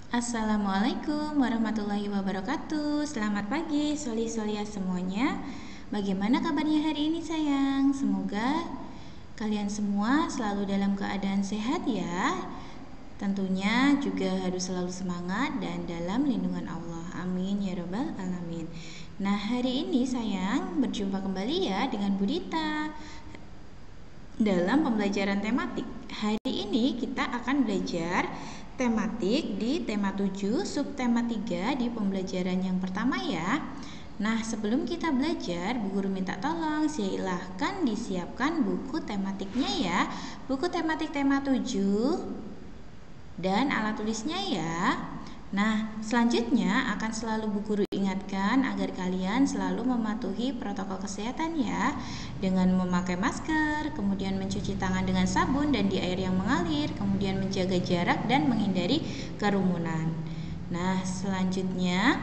Assalamualaikum warahmatullahi wabarakatuh. Selamat pagi soli-solia semuanya. Bagaimana kabarnya hari ini sayang? Semoga kalian semua selalu dalam keadaan sehat ya. Tentunya juga harus selalu semangat dan dalam lindungan Allah. Amin ya robbal alamin. Nah, hari ini sayang berjumpa kembali ya dengan Budita dalam pembelajaran tematik. Hari ini kita akan belajar tematik di tema 7, subtema 3 di pembelajaran yang pertama ya. Nah, sebelum kita belajar, Bu Guru minta tolong silahkan disiapkan buku tematiknya ya. Buku tematik tema 7 dan alat tulisnya ya. Nah, selanjutnya akan selalu Bu Guru ingatkan agar kalian selalu mematuhi protokol kesehatan ya, dengan memakai masker, kemudian mencuci tangan dengan sabun dan di air yang mengalir, kemudian menjaga jarak dan menghindari kerumunan. Nah, selanjutnya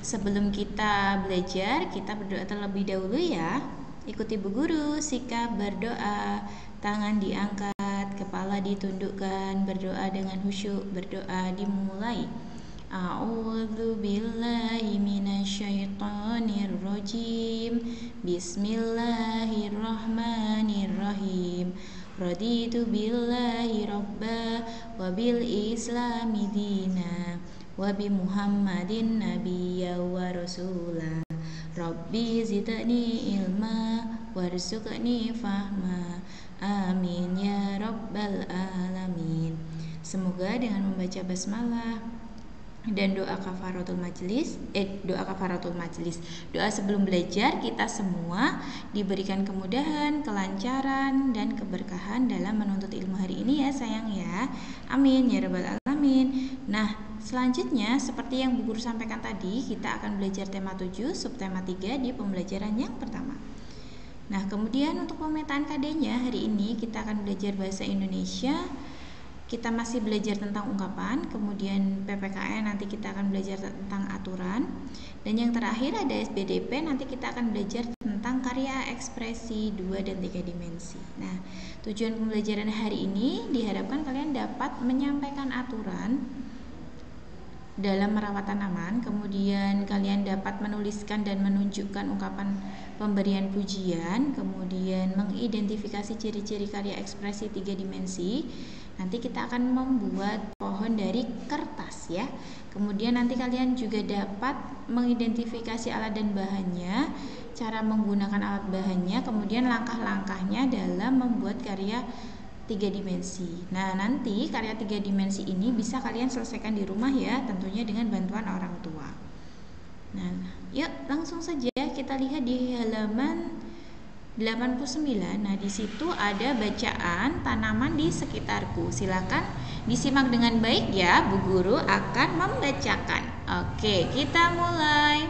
sebelum kita belajar, kita berdoa terlebih dahulu ya. Ikuti Bu Guru, sikap berdoa, tangan diangkat, kepala ditundukkan, berdoa dengan khusyuk, berdoa dimulai. A'udzu billahi minasyaitonir rajim. Bismillahirrahmanirrahim. Raditu billahi rabba wa bil islami dina wa bi Muhammadin nabiyya wa rasula. Rabbi zidni ilma warzuqni fahma. Amin ya rabbal alamin. Semoga dengan membaca basmalah dan doa kafaratul majelis, doa sebelum belajar, kita semua diberikan kemudahan, kelancaran dan keberkahan dalam menuntut ilmu hari ini ya sayang ya. Amin ya rabbal alamin. Nah, selanjutnya seperti yang Bu Guru sampaikan tadi, kita akan belajar tema 7 subtema 3 di pembelajaran yang pertama. Nah, kemudian untuk pemetaan KD-nya hari ini kita akan belajar bahasa Indonesia. Kita masih belajar tentang ungkapan, kemudian PPKN nanti kita akan belajar tentang aturan, dan yang terakhir ada SBDP, nanti kita akan belajar tentang karya ekspresi 2 dan 3 dimensi. Nah, tujuan pembelajaran hari ini diharapkan kalian dapat menyampaikan aturan dalam merawat tanaman, kemudian kalian dapat menuliskan dan menunjukkan ungkapan pemberian pujian, kemudian mengidentifikasi ciri-ciri karya ekspresi 3 dimensi. Nanti kita akan membuat pohon dari kertas ya. Kemudian nanti kalian juga dapat mengidentifikasi alat dan bahannya, cara menggunakan alat bahannya, kemudian langkah-langkahnya dalam membuat karya 3 dimensi. Nah, nanti karya 3 dimensi ini bisa kalian selesaikan di rumah ya, tentunya dengan bantuan orang tua. Nah, yuk langsung saja kita lihat di halaman 89. Nah, di situ ada bacaan tanaman di sekitarku. Silakan disimak dengan baik ya, Bu Guru akan membacakan. Oke, kita mulai.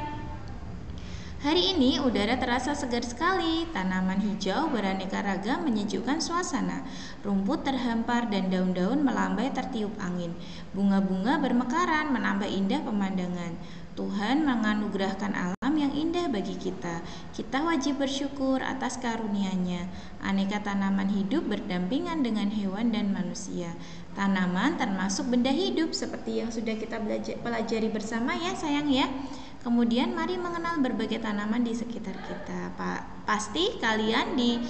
Hari ini udara terasa segar sekali. Tanaman hijau beraneka ragam menyejukkan suasana. Rumput terhampar dan daun-daun melambai tertiup angin. Bunga-bunga bermekaran menambah indah pemandangan. Tuhan menganugerahkan alam yang indah bagi kita. Kita wajib bersyukur atas karunia-Nya. Aneka tanaman hidup berdampingan dengan hewan dan manusia. Tanaman termasuk benda hidup seperti yang sudah kita pelajari bersama ya sayang ya. Kemudian mari mengenal berbagai tanaman di sekitar kita. Pasti kalian di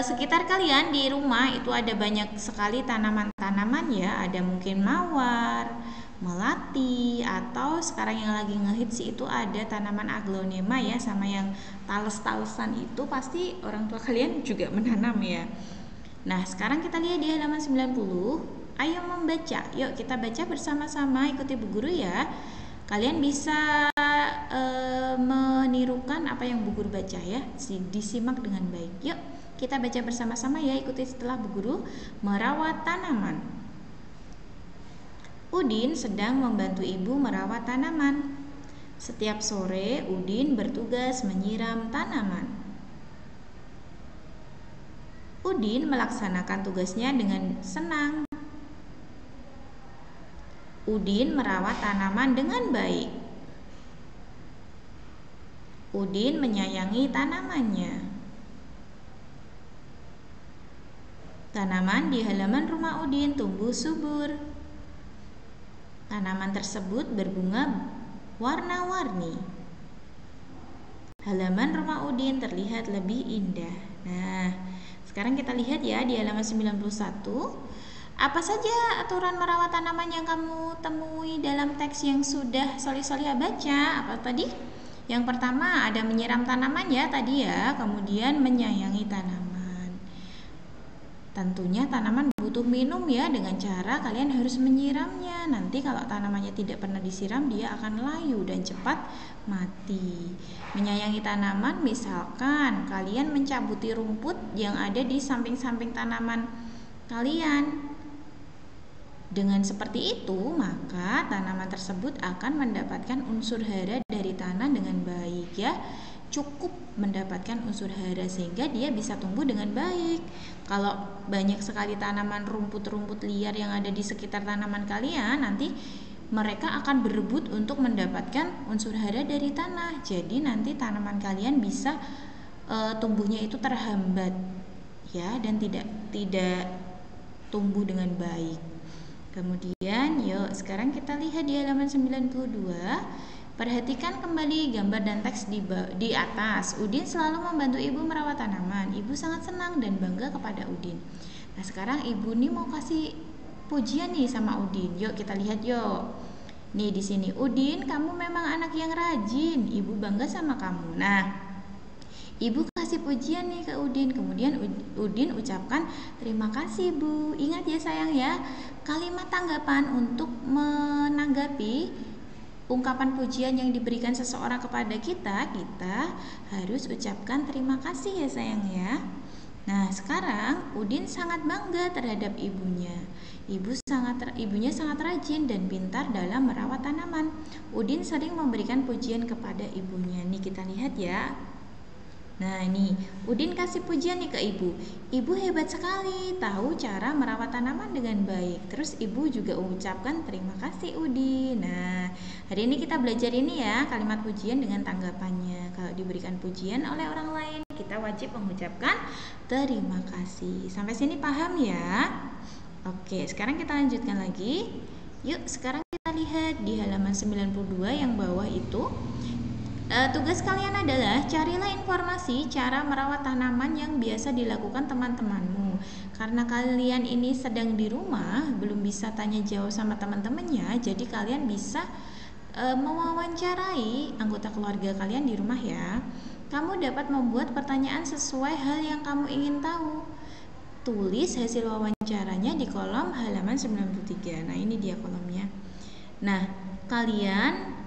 sekitar kalian di rumah itu ada banyak sekali tanaman-tanaman ya. Ada mungkin mawar, melati, atau sekarang yang lagi ngehits itu ada tanaman aglonema ya, sama yang tales-talesan itu pasti orang tua kalian juga menanam ya. Nah, sekarang kita lihat di halaman 90. Ayo membaca. Yuk kita baca bersama-sama, ikuti Bu Guru ya. Kalian bisa menirukan apa yang Bu Guru baca ya, disimak dengan baik. Yuk kita baca bersama-sama ya, ikuti setelah Bu Guru. Merawat tanaman. Udin sedang membantu ibu merawat tanaman. Setiap sore Udin bertugas menyiram tanaman. Udin melaksanakan tugasnya dengan senang. Udin merawat tanaman dengan baik. Udin menyayangi tanamannya. Tanaman di halaman rumah Udin tumbuh subur. Tanaman tersebut berbunga warna-warni. Halaman rumah Udin terlihat lebih indah. Nah, sekarang kita lihat ya di halaman 91. Apa saja aturan merawat tanaman yang kamu temui dalam teks yang sudah Soliah baca? Apa tadi? Yang pertama ada menyiram tanaman ya tadi ya, kemudian menyayangi tanaman. Tentunya tanaman butuh minum ya, dengan cara kalian harus menyiramnya. Nanti kalau tanamannya tidak pernah disiram, dia akan layu dan cepat mati. Menyayangi tanaman, misalkan kalian mencabuti rumput yang ada di samping-samping tanaman kalian. Dengan seperti itu, maka tanaman tersebut akan mendapatkan unsur hara dari tanah dengan baik ya. Cukup mendapatkan unsur hara sehingga dia bisa tumbuh dengan baik. Kalau banyak sekali tanaman rumput-rumput liar yang ada di sekitar tanaman kalian, nanti mereka akan berebut untuk mendapatkan unsur hara dari tanah. Jadi nanti tanaman kalian bisa tumbuhnya itu terhambat ya, dan tidak tumbuh dengan baik. Kemudian yuk sekarang kita lihat di halaman 92. Perhatikan kembali gambar dan teks di atas. Udin selalu membantu ibu merawat tanaman. Ibu sangat senang dan bangga kepada Udin. Nah sekarang ibu nih mau kasih pujian nih sama Udin. Yuk kita lihat yuk. Nih di sini, Udin kamu memang anak yang rajin. Ibu bangga sama kamu. Nah ibu kasih pujian nih ke Udin. Kemudian Udin ucapkan terima kasih Bu. Ingat ya sayang ya, kalimat tanggapan untuk menanggapi ungkapan pujian yang diberikan seseorang kepada kita harus ucapkan terima kasih ya sayang ya. Nah sekarang Udin sangat bangga terhadap ibunya. Ibunya sangat rajin dan pintar dalam merawat tanaman. Udin sering memberikan pujian kepada ibunya. Nih kita lihat ya. Nah ini Udin kasih pujian nih ke ibu. Ibu hebat sekali, tahu cara merawat tanaman dengan baik. Terus ibu juga ucapkan terima kasih Udin. Nah hari ini kita belajar ini ya, kalimat pujian dengan tanggapannya. Kalau diberikan pujian oleh orang lain, kita wajib mengucapkan terima kasih. Sampai sini paham ya? Oke, sekarang kita lanjutkan lagi. Yuk sekarang kita lihat di halaman 92 yang bawah itu. Tugas kalian adalah carilah informasi cara merawat tanaman yang biasa dilakukan teman-temanmu. Karena kalian ini sedang di rumah, belum bisa tanya jawab sama teman-temannya, jadi kalian bisa mewawancarai anggota keluarga kalian di rumah ya. Kamu dapat membuat pertanyaan sesuai hal yang kamu ingin tahu. Tulis hasil wawancaranya di kolom halaman 93. Nah ini dia kolomnya. Nah kalian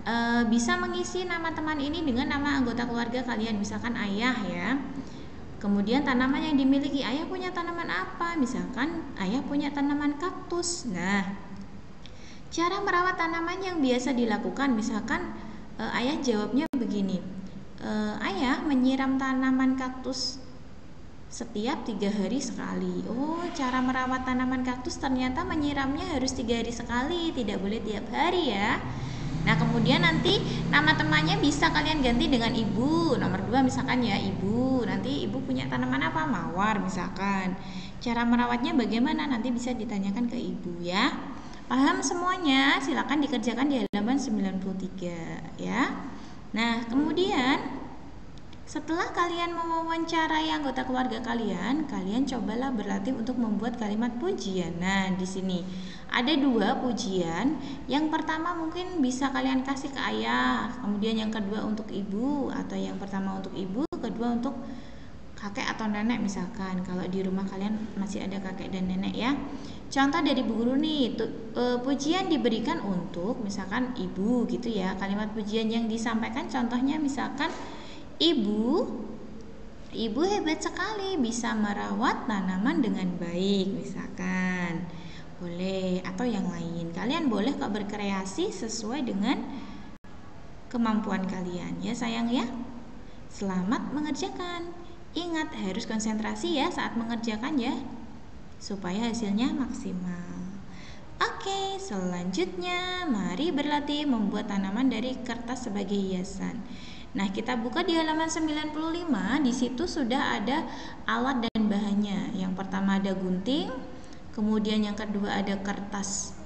bisa mengisi nama teman ini dengan nama anggota keluarga kalian, misalkan ayah ya. Kemudian tanaman yang dimiliki, ayah punya tanaman apa? Misalkan ayah punya tanaman kaktus. Nah cara merawat tanaman yang biasa dilakukan, misalkan ayah jawabnya begini, ayah menyiram tanaman kaktus setiap 3 hari sekali. Oh, cara merawat tanaman kaktus ternyata menyiramnya harus 3 hari sekali, tidak boleh tiap hari ya. Nah kemudian nanti nama temannya bisa kalian ganti dengan ibu. Nomor 2 misalkan ya ibu. Nanti ibu punya tanaman apa? Mawar misalkan. Cara merawatnya bagaimana? Nanti bisa ditanyakan ke ibu ya. Paham semuanya? Silakan dikerjakan di halaman 93 ya. Nah kemudian setelah kalian mewawancarai anggota keluarga kalian, kalian cobalah berlatih untuk membuat kalimat pujian. Nah, di sini ada 2 pujian. Yang pertama mungkin bisa kalian kasih ke ayah, kemudian yang kedua untuk ibu, atau yang pertama untuk ibu, kedua untuk kakek atau nenek misalkan. Kalau di rumah kalian masih ada kakek dan nenek ya. Contoh dari Bu Guru nih, pujian diberikan untuk misalkan ibu gitu ya. Kalimat pujian yang disampaikan contohnya misalkan Ibu hebat sekali bisa merawat tanaman dengan baik misalkan. Boleh, atau yang lain. Kalian boleh kok berkreasi sesuai dengan kemampuan kalian ya sayang ya. Selamat mengerjakan. Ingat harus konsentrasi ya saat mengerjakan ya, supaya hasilnya maksimal. Oke, selanjutnya mari berlatih membuat tanaman dari kertas sebagai hiasan. Nah, kita buka di halaman 95. Di situ sudah ada alat dan bahannya. Yang pertama ada gunting, kemudian yang kedua ada kertas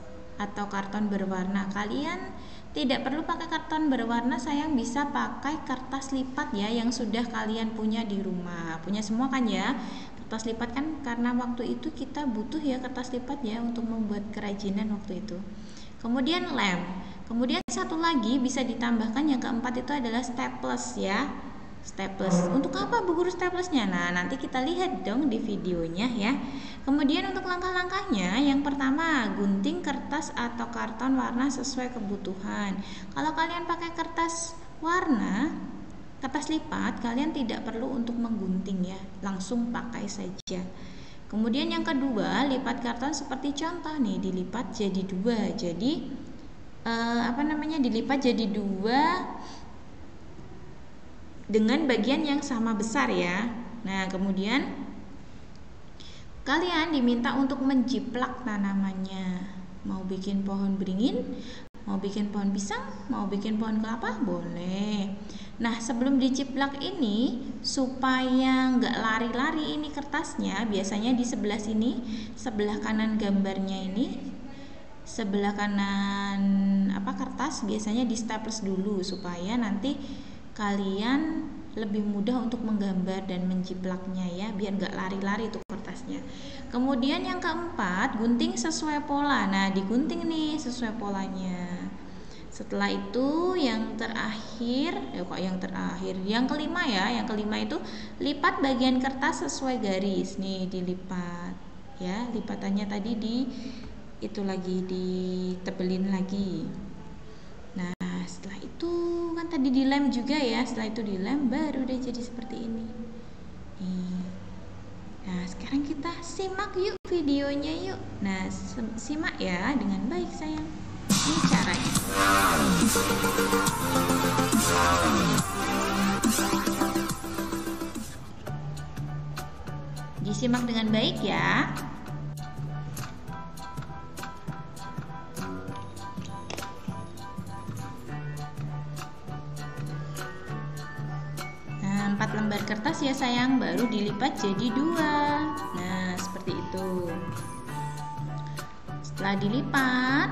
atau karton berwarna. Kalian tidak perlu pakai karton berwarna, sayang, bisa pakai kertas lipat ya yang sudah kalian punya di rumah. Punya semua kan ya? Kertas lipat kan karena waktu itu kita butuh ya kertas lipat ya untuk membuat kerajinan waktu itu. Kemudian lem. Kemudian satu lagi bisa ditambahkan, yang keempat itu adalah staples ya. Staples. Untuk apa Bu Guru staplesnya? Nah, nanti kita lihat dong di videonya ya. Kemudian untuk langkah-langkahnya, yang pertama, gunting kertas atau karton warna sesuai kebutuhan. Kalau kalian pakai kertas warna, kertas lipat, kalian tidak perlu untuk menggunting ya, langsung pakai saja. Kemudian yang kedua, lipat karton seperti contoh nih, dilipat jadi dua. Jadi dilipat jadi dua dengan bagian yang sama besar ya. Nah, kemudian kalian diminta untuk menjiplak tanamannya. Mau bikin pohon beringin, mau bikin pohon pisang, mau bikin pohon kelapa, boleh. Nah, sebelum diciplak ini, supaya nggak lari-lari ini kertasnya, biasanya di sebelah sini, sebelah kanan gambarnya ini, sebelah kanan kertas, biasanya di staples dulu supaya nanti kalian lebih mudah untuk menggambar dan menjiplaknya ya, biar nggak lari-lari tuh kertasnya. Kemudian yang keempat, gunting sesuai pola. Nah, digunting nih sesuai polanya. Setelah itu yang terakhir, yang kelima ya, yang kelima itu lipat bagian kertas sesuai garis. Nih dilipat ya, lipatannya tadi ditebelin lagi. Nah, setelah itu kan tadi dilem juga ya, setelah itu dilem baru deh jadi seperti ini. Nih. Nah, sekarang kita simak yuk videonya yuk. Nah, simak ya dengan baik sayang. Ini caranya. Disimak dengan baik ya. Nah, 4 lembar kertas ya sayang, baru dilipat jadi 2. Nah, seperti itu. Setelah dilipat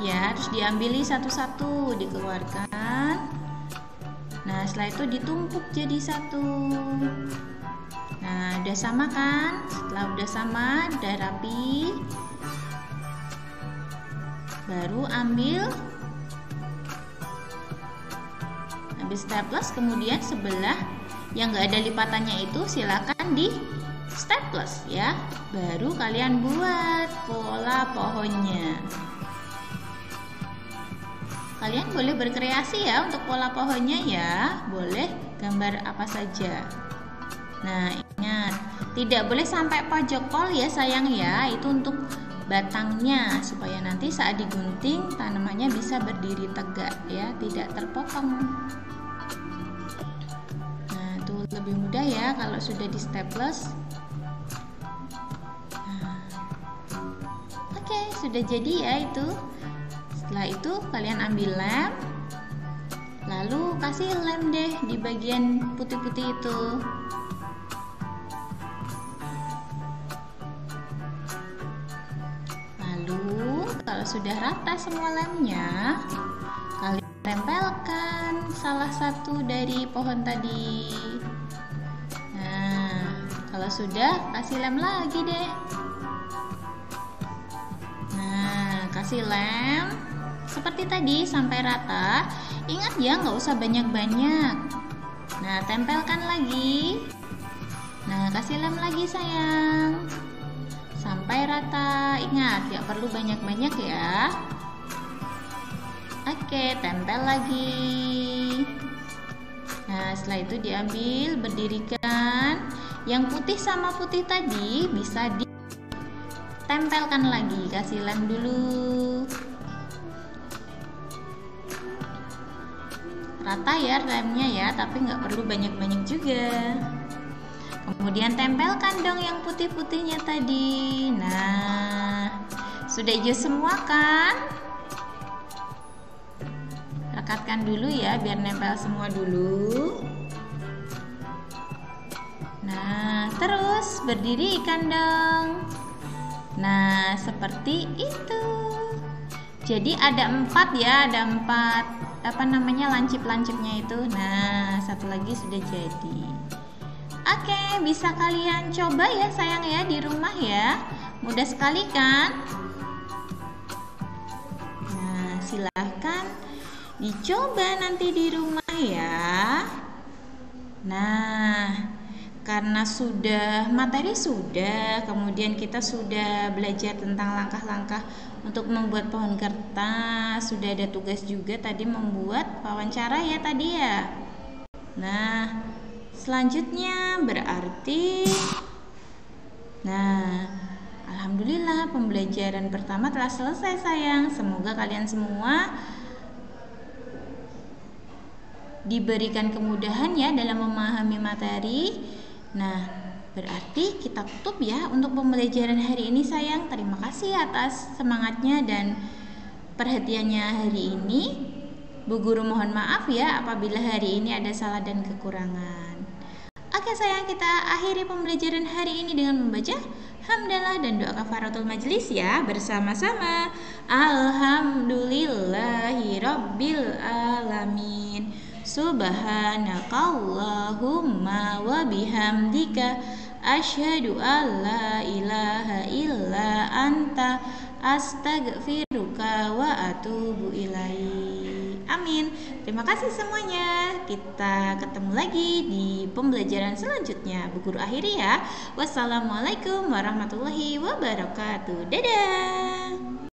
ya, terus diambili satu-satu, dikeluarkan. Nah, setelah itu ditumpuk jadi satu. Nah, udah sama kan? Setelah udah sama, udah rapi, baru ambil staples. Kemudian sebelah yang nggak ada lipatannya itu silakan di staples ya. Baru kalian buat pola pohonnya. Kalian boleh berkreasi ya untuk pola pohonnya ya, boleh gambar apa saja. Nah, ingat, tidak boleh sampai pojok kol ya sayang ya, itu untuk batangnya supaya nanti saat digunting tanamannya bisa berdiri tegak ya, tidak terpotong. Nah, itu lebih mudah ya kalau sudah di staples. Nah, oke, sudah jadi ya itu. Setelah itu kalian ambil lem, lalu kasih lem deh di bagian putih-putih itu. Lalu kalau sudah rata semua lemnya, kalian tempelkan salah satu dari pohon tadi. Nah, kalau sudah kasih lem lagi deh. Nah, kasih lem seperti tadi sampai rata. Ingat ya, nggak usah banyak-banyak. Nah, tempelkan lagi. Nah, kasih lem lagi sayang sampai rata. Ingat, nggak perlu banyak-banyak ya. Oke, tempel lagi. Nah, setelah itu diambil, berdirikan. Yang putih sama putih tadi bisa ditempelkan lagi. Kasih lem dulu. Rata ya lemnya ya, tapi nggak perlu banyak-banyak juga. Kemudian tempelkan dong yang putih-putihnya tadi. Nah, sudah hijau semua kan? Rekatkan dulu ya biar nempel semua dulu. Nah, terus berdirikan dong. Nah, seperti itu. Jadi ada 4 ya, ada 4 lancip-lancipnya itu. Nah, satu lagi sudah jadi. Oke, bisa kalian coba ya sayang ya di rumah ya. Mudah sekali kan? Nah, silahkan dicoba nanti di rumah ya. Nah, karena materi sudah, kemudian kita sudah belajar tentang langkah-langkah untuk membuat pohon kertas, sudah ada tugas juga tadi membuat wawancara ya tadi ya. Nah, selanjutnya berarti alhamdulillah pembelajaran pertama telah selesai sayang. Semoga kalian semua diberikan kemudahan ya dalam memahami materi. Nah, berarti kita tutup ya untuk pembelajaran hari ini sayang. Terima kasih atas semangatnya dan perhatiannya hari ini. Bu Guru mohon maaf ya apabila hari ini ada salah dan kekurangan. Oke sayang, kita akhiri pembelajaran hari ini dengan membaca hamdalah dan doa kafaratul majlis ya bersama-sama. Alhamdulillahirabbil alamin. Subhanakallahumma wa bihamdika asyhadu an la ilaha illa anta astaghfiruka wa atubu ilaik. Amin. Terima kasih semuanya. Kita ketemu lagi di pembelajaran selanjutnya. Bu Guru akhiri ya. Wassalamualaikum warahmatullahi wabarakatuh. Dadah.